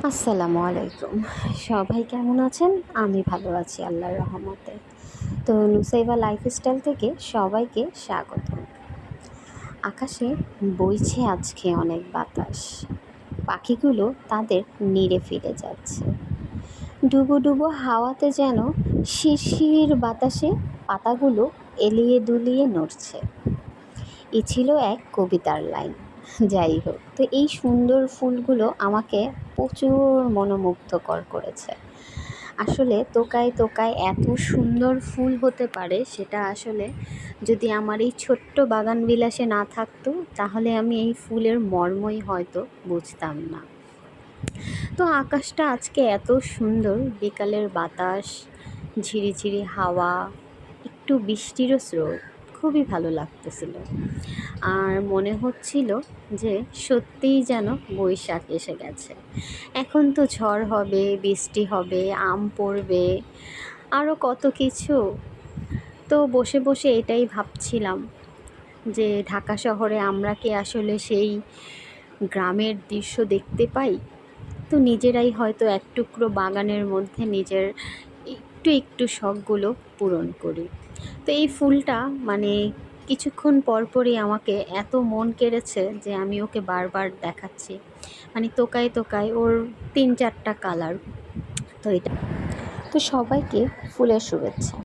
আসসালামু আলাইকুম। সবাই কেমন আছেন? আমি ভালো আছি আল্লাহর রহমতে। তো নুসাইবা লাইফস্টাইল থেকে সবাইকে স্বাগতম। আকাশে বইছে আজকে অনেক বাতাস। পাখিগুলো তাদের নিড়ে ফিরে যাচ্ছে। ডুবো ডুবো হাওয়াতে যেন শিরশির বাতাসে পাতাগুলো এলিয়ে দুলিয়ে নড়ছে। এ ছিল এক কবিতার লাইন। যাই হোক, তো এই সুন্দর ফুলগুলো আমাকে প্রচুর মনোমুগ্ধকর করেছে। আসলে টোকায় টোকায় এত সুন্দর ফুল হতে পারে, সেটা আসলে যদি আমার এই ছোট্ট বাগান বিলাসে না থাকতো, তাহলে আমি এই ফুলের মর্মই হয়তো বুঝতাম না। তো আকাশটা আজকে এত সুন্দর, বিকালের বাতাস, ঝিরিঝিরি হাওয়া, একটু বৃষ্টিরও স্রোত, খুবই ভালো লাগতেছিল। আর মনে হচ্ছিল যে সত্যিই যেন বৈশাখ এসে গেছে। এখন তো ঝড় হবে, বৃষ্টি হবে, আম পড়বে, আরও কত কিছু। তো বসে বসে এটাই ভাবছিলাম যে ঢাকা শহরে আমরা কি আসলে সেই গ্রামের দৃশ্য দেখতে পাই? তো নিজেরাই হয়তো এক টুকরো বাগানের মধ্যে নিজের একটু একটু শখগুলো পূরণ করি। তো এই ফুলটা মানে কিছুক্ষণ পরপরই আমাকে এত মন কেড়েছে যে আমি ওকে বারবার দেখাচ্ছি। মানে টোকায় টোকায় ওর ৩-৪টা কালার। তো এটা তো সবাইকে ফুলের শুভেচ্ছা।